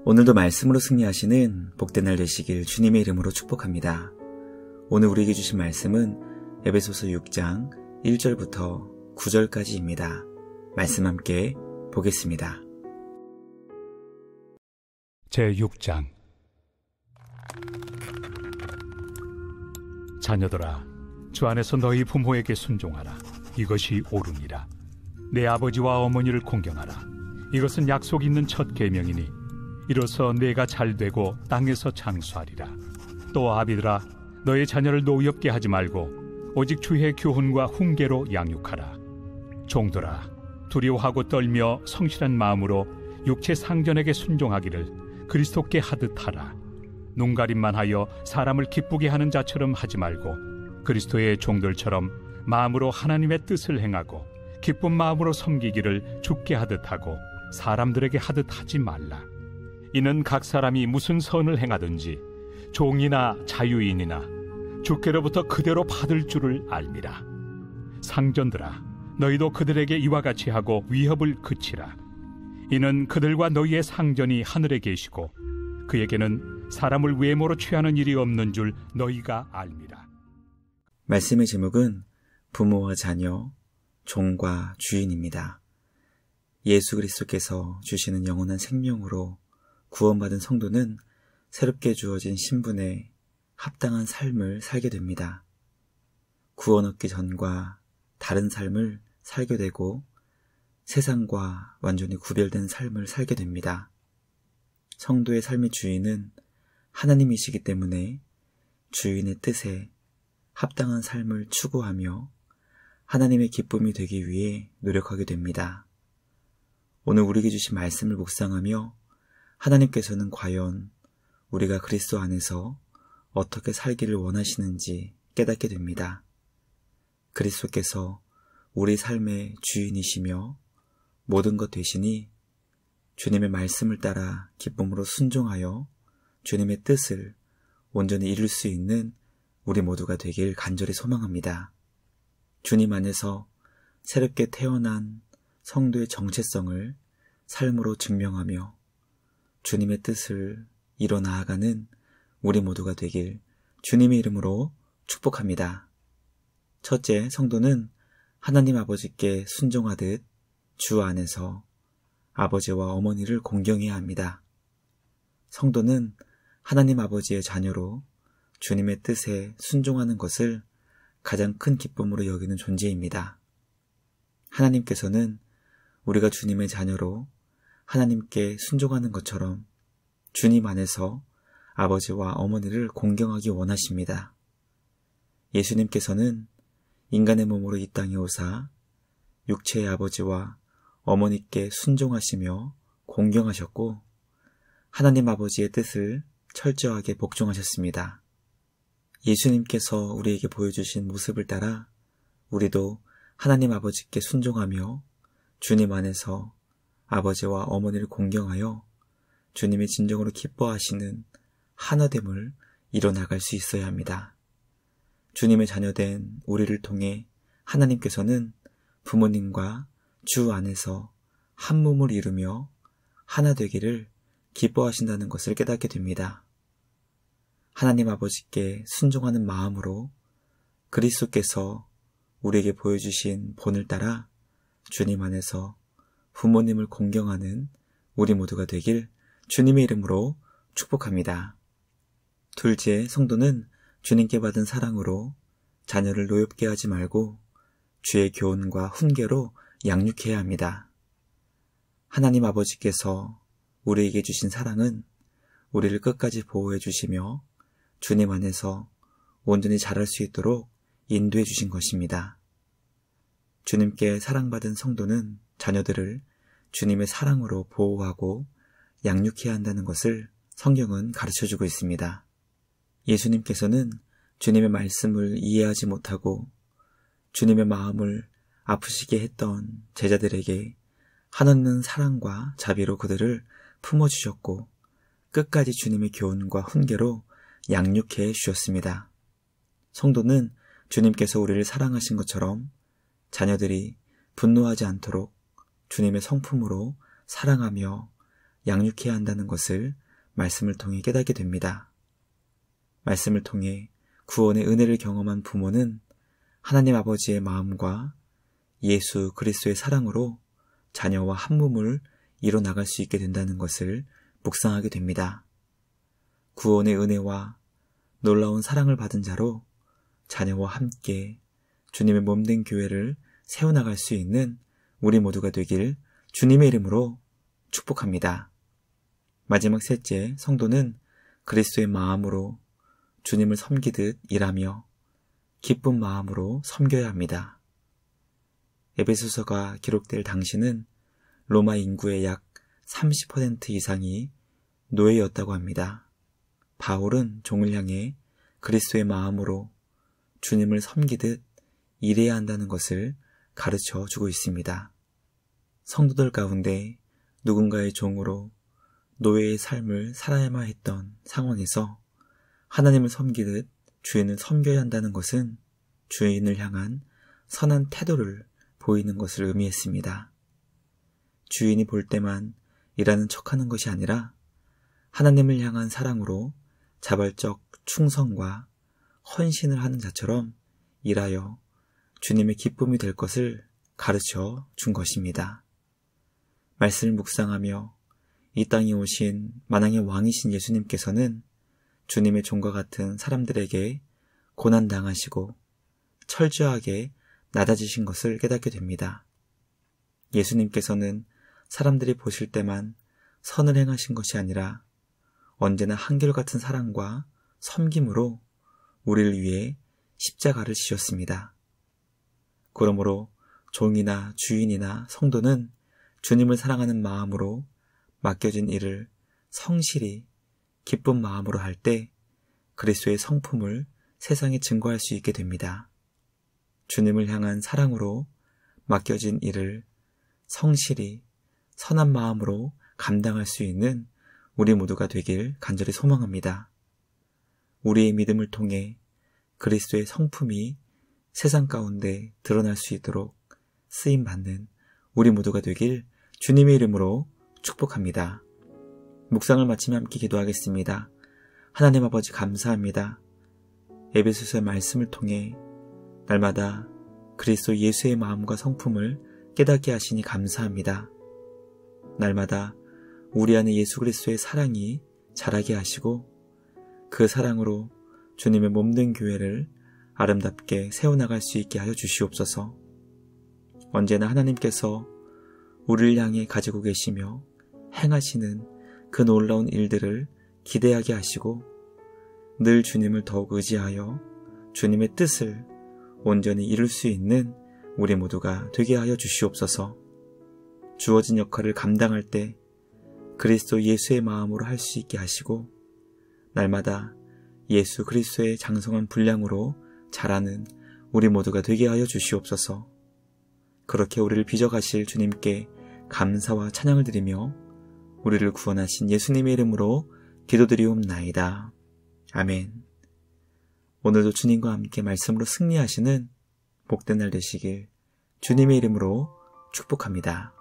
오늘도 말씀으로 승리하시는 복된 날 되시길 주님의 이름으로 축복합니다. 오늘 우리에게 주신 말씀은 에베소서 6장 1절부터 9절까지입니다. 말씀 함께 보겠습니다. 제6장. 자녀들아, 주 안에서 너희 부모에게 순종하라. 이것이 옳으니라. 내 아버지와 어머니를 공경하라. 이것은 약속 있는 첫 계명이니 이로써 내가 잘되고 땅에서 장수하리라. 또 아비들아, 너의 자녀를 노엽게 하지 말고 오직 주의 교훈과 훈계로 양육하라. 종들아, 두려워하고 떨며 성실한 마음으로 육체 상전에게 순종하기를 그리스도께 하듯 하라. 눈가림만 하여 사람을 기쁘게 하는 자처럼 하지 말고 그리스도의 종들처럼 마음으로 하나님의 뜻을 행하고 기쁜 마음으로 섬기기를 주께 하듯 하고 사람들에게 하듯 하지 말라. 이는 각 사람이 무슨 선을 행하든지 종이나 자유인이나 주께로부터 그대로 받을 줄을 알미라. 상전들아, 너희도 그들에게 이와 같이 하고 위협을 그치라. 이는 그들과 너희의 상전이 하늘에 계시고 그에게는 사람을 외모로 취하는 일이 없는 줄 너희가 알미라. 말씀의 제목은 부모와 자녀, 종과 주인입니다. 예수 그리스도께서 주시는 영원한 생명으로 구원받은 성도는 새롭게 주어진 신분에 합당한 삶을 살게 됩니다. 구원 얻기 전과 다른 삶을 살게 되고 세상과 완전히 구별된 삶을 살게 됩니다. 성도의 삶의 주인은 하나님이시기 때문에 주인의 뜻에 합당한 삶을 추구하며 하나님의 기쁨이 되기 위해 노력하게 됩니다. 오늘 우리에게 주신 말씀을 묵상하며 하나님께서는 과연 우리가 그리스도 안에서 어떻게 살기를 원하시는지 깨닫게 됩니다. 그리스도께서 우리 삶의 주인이시며 모든 것 되시니 주님의 말씀을 따라 기쁨으로 순종하여 주님의 뜻을 온전히 이룰 수 있는 우리 모두가 되길 간절히 소망합니다. 주님 안에서 새롭게 태어난 성도의 정체성을 삶으로 증명하며 주님의 뜻을 이뤄 나아가는 우리 모두가 되길 주님의 이름으로 축복합니다. 첫째, 성도는 하나님 아버지께 순종하듯 주 안에서 아버지와 어머니를 공경해야 합니다. 성도는 하나님 아버지의 자녀로 주님의 뜻에 순종하는 것을 가장 큰 기쁨으로 여기는 존재입니다. 하나님께서는 우리가 주님의 자녀로 하나님께 순종하는 것처럼 주님 안에서 아버지와 어머니를 공경하기 원하십니다. 예수님께서는 인간의 몸으로 이 땅에 오사 육체의 아버지와 어머니께 순종하시며 공경하셨고 하나님 아버지의 뜻을 철저하게 복종하셨습니다. 예수님께서 우리에게 보여주신 모습을 따라 우리도 하나님 아버지께 순종하며 주님 안에서 아버지와 어머니를 공경하여 주님의 진정으로 기뻐하시는 하나됨을 이뤄나갈 수 있어야 합니다. 주님의 자녀된 우리를 통해 하나님께서는 부모님과 주 안에서 한 몸을 이루며 하나 되기를 기뻐하신다는 것을 깨닫게 됩니다. 하나님 아버지께 순종하는 마음으로 그리스도께서 우리에게 보여주신 본을 따라 주님 안에서 부모님을 공경하는 우리 모두가 되길 주님의 이름으로 축복합니다. 둘째, 성도는 주님께 받은 사랑으로 자녀를 노엽게 하지 말고 주의 교훈과 훈계로 양육해야 합니다. 하나님 아버지께서 우리에게 주신 사랑은 우리를 끝까지 보호해 주시며 주님 안에서 온전히 자랄 수 있도록 인도해 주신 것입니다. 주님께 사랑받은 성도는 자녀들을 주님의 사랑으로 보호하고 양육해야 한다는 것을 성경은 가르쳐주고 있습니다. 예수님께서는 주님의 말씀을 이해하지 못하고 주님의 마음을 아프시게 했던 제자들에게 한없는 사랑과 자비로 그들을 품어주셨고 끝까지 주님의 교훈과 훈계로 양육해 주셨습니다. 성도는 주님께서 우리를 사랑하신 것처럼 자녀들이 분노하지 않도록 주님의 성품으로 사랑하며 양육해야 한다는 것을 말씀을 통해 깨닫게 됩니다. 말씀을 통해 구원의 은혜를 경험한 부모는 하나님 아버지의 마음과 예수 그리스도의 사랑으로 자녀와 한 몸을 이뤄나갈 수 있게 된다는 것을 묵상하게 됩니다. 구원의 은혜와 놀라운 사랑을 받은 자로 자녀와 함께 주님의 몸된 교회를 세워나갈 수 있는 우리 모두가 되길 주님의 이름으로 축복합니다. 마지막 셋째, 성도는 그리스도의 마음으로 주님을 섬기듯 일하며 기쁜 마음으로 섬겨야 합니다. 에베소서가 기록될 당시는 로마 인구의 약 30% 이상이 노예였다고 합니다. 바울은 종을 향해 그리스도의 마음으로 주님을 섬기듯 일해야 한다는 것을 가르쳐 주고 있습니다. 성도들 가운데 누군가의 종으로 노예의 삶을 살아야만 했던 상황에서 하나님을 섬기듯 주인을 섬겨야 한다는 것은 주인을 향한 선한 태도를 보이는 것을 의미했습니다. 주인이 볼 때만 일하는 척하는 것이 아니라 하나님을 향한 사랑으로 자발적 충성과 헌신을 하는 자처럼 일하여 주님의 기쁨이 될 것을 가르쳐 준 것입니다. 말씀을 묵상하며 이 땅에 오신 만왕의 왕이신 예수님께서는 주님의 종과 같은 사람들에게 고난당하시고 철저하게 낮아지신 것을 깨닫게 됩니다. 예수님께서는 사람들이 보실 때만 선을 행하신 것이 아니라 언제나 한결같은 사랑과 섬김으로 우리를 위해 십자가를 지셨습니다. 그러므로 종이나 주인이나 성도는 주님을 사랑하는 마음으로 맡겨진 일을 성실히 기쁜 마음으로 할 때 그리스도의 성품을 세상에 증거할 수 있게 됩니다. 주님을 향한 사랑으로 맡겨진 일을 성실히 선한 마음으로 감당할 수 있는 우리 모두가 되길 간절히 소망합니다. 우리의 믿음을 통해 그리스도의 성품이 세상 가운데 드러날 수 있도록 쓰임받는 우리 모두가 되길 주님의 이름으로 축복합니다. 묵상을 마치며 함께 기도하겠습니다. 하나님 아버지 감사합니다. 에베소서의 말씀을 통해 날마다 그리스도 예수의 마음과 성품을 깨닫게 하시니 감사합니다. 날마다 우리 안에 예수 그리스도의 사랑이 자라게 하시고 그 사랑으로 주님의 몸된 교회를 아름답게 세워나갈 수 있게 하여 주시옵소서. 언제나 하나님께서 우리를 향해 가지고 계시며 행하시는 그 놀라운 일들을 기대하게 하시고 늘 주님을 더욱 의지하여 주님의 뜻을 온전히 이룰 수 있는 우리 모두가 되게 하여 주시옵소서. 주어진 역할을 감당할 때 그리스도 예수의 마음으로 할 수 있게 하시고 날마다 예수 그리스도의 장성한 분량으로 자라는 우리 모두가 되게 하여 주시옵소서. 그렇게 우리를 빚어가실 주님께 감사와 찬양을 드리며 우리를 구원하신 예수님의 이름으로 기도드리옵나이다. 아멘. 오늘도 주님과 함께 말씀으로 승리하시는 복된 날 되시길 주님의 이름으로 축복합니다.